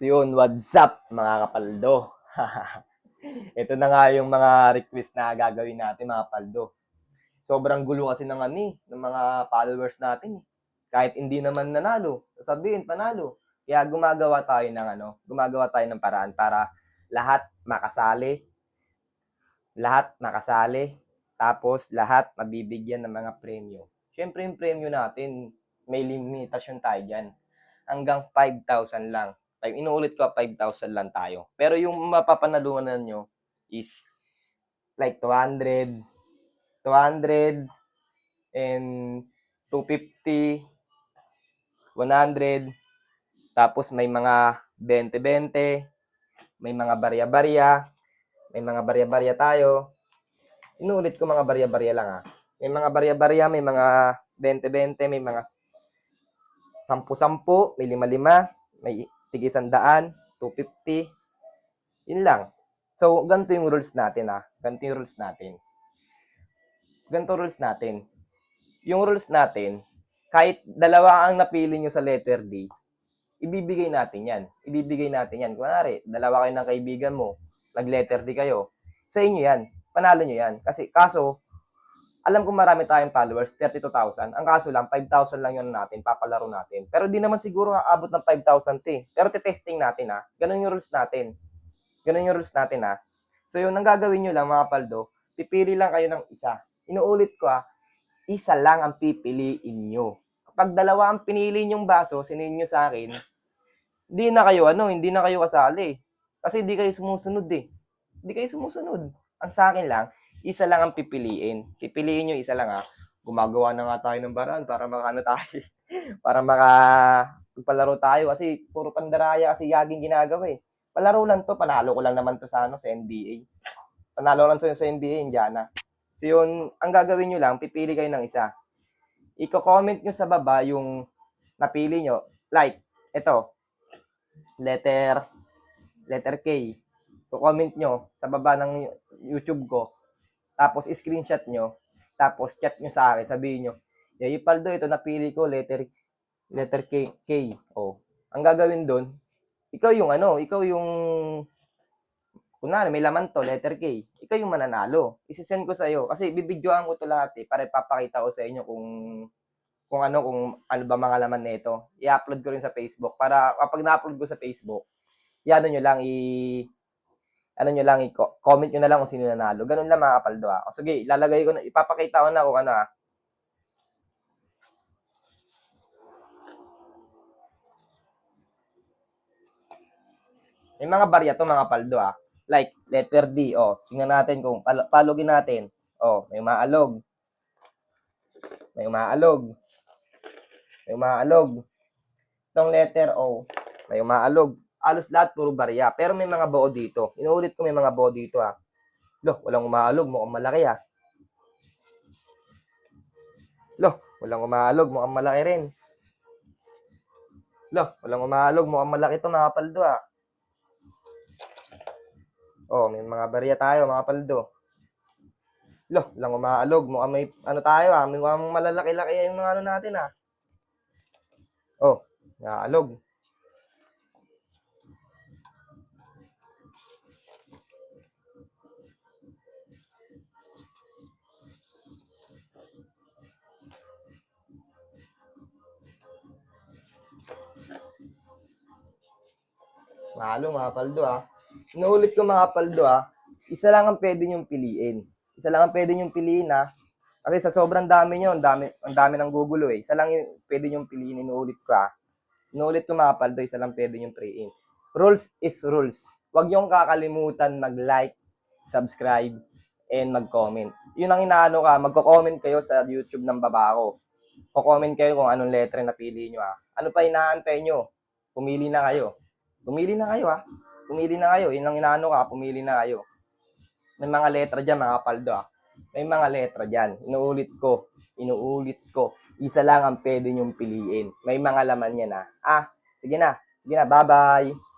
So yun, what's up mga kapaldo? Ito na nga yung mga request na gagawin natin mga kapaldo. Sobrang gulo kasi ng mga followers natin. Kahit hindi naman nanalo, sabihin panalo. Kaya gumagawa tayo ng paraan para lahat makasali, tapos lahat mabibigyan ng mga premyo. Siyempre yung premyo natin, may limitasyon tayo dyan. Hanggang 5,000 lang. Inuulit ko, 5,000 lang tayo. Pero yung mapapanalunan nyo is like 200, 200, and 250, 100. Tapos may mga 20-20, may mga barya-barya, tayo. Inuulit ko mga barya-barya lang May mga barya-barya, may mga 20-20, may mga 10-10, may 5-5, may tig-100, 250. Yun lang. So, ganito yung rules natin Ganito rules natin. Yung rules natin, kahit dalawa ang napili nyo sa letter D, ibibigay natin yan. Kunwari, dalawa kayo ng kaibigan mo, nag-letter D kayo. Sa inyo yan. Panalo nyo yan. Kaso, alam ko marami tayong followers, 32,000. Ang kaso lang, 5,000 lang yun natin, papalaro natin. Pero di naman siguro aabot ng 5,000 Pero testing natin Ganun yung rules natin. So yun, ang gagawin nyo lang mga paldo, pipili lang kayo ng isa. Inuulit ko isa lang ang pipiliin nyo. Kapag dalawa ang pinili nyong baso, sinend nyo sa akin, hindi na kayo kasali. Kasi hindi kayo sumusunod Ang sa akin lang, isa lang ang pipiliin. Pipiliin nyo isa lang Gumagawa na nga tayo ng paraan para tayo. Para palaro tayo kasi puro pandaraya kasi yaging ginagawa Palaro lang to, panalo ko lang naman to sa NBA. Panalo lang to sa NBA, Indiana. So yun, ang gagawin nyo lang, pipili kayo ng isa. Iko-comment nyo sa baba yung napili nyo. Like, ito, letter K. Iko-comment nyo sa baba ng YouTube ko. Tapos, screenshot nyo. Tapos, chat nyo sa akin. Sabihin nyo, Yayi Paldo, ito napili ko, letter K. Ang gagawin doon, ikaw yung kunwari, may laman to, letter K. Ikaw yung mananalo. Isisend ko sa'yo. Kasi bibidyoan ko to lahat para ipapakita ko sa inyo kung ano ba mga laman nito. I-upload ko rin sa Facebook para kapag na-upload ko sa Facebook, comment nyo na lang kung sino nanalo. Ganun lang mga kapaldo sige, ipapakita ko na kung ano May mga barya to mga paldo Like, letter D, tingnan natin kung palogin natin. May umaalog. Itong letter O, may umaalog. Alos lahat puro barya. Pero may mga buo dito. Inuulit ko, may mga buo dito walang umaalog, mukhang malaki walang umaalog, mukhang malaki rin. Walang umaalog, mukhang malaki ito mga paldo may mga barya tayo mga paldo. Walang umaalog, mukhang may tayo mukhang malalaki-laki yung mga natin naalog. Nalo mga paldo Inuulit ko mga paldo isa lang ang pwede nyong piliin. Kasi sa sobrang dami nyo, ang dami ng gugulo Isa lang yung pwede nyong piliin, inuulit ko Inuulit ko mga paldo, isa lang pwede nyong piliin. Rules is rules. Huwag nyong kakalimutan mag-like, subscribe, and mag-comment. Yun ang inaano magko-comment kayo sa YouTube ng baba ko. Ko-comment kayo kung anong letra na pili nyo Ano pa inaantay nyo? Pumili na kayo. Pumili na kayo. Yun ang inaano pumili na kayo. May mga letra dyan, mga paldo May mga letra dyan. Inuulit ko. Isa lang ang pwede nyong piliin. May mga laman yan Sige na, bye-bye.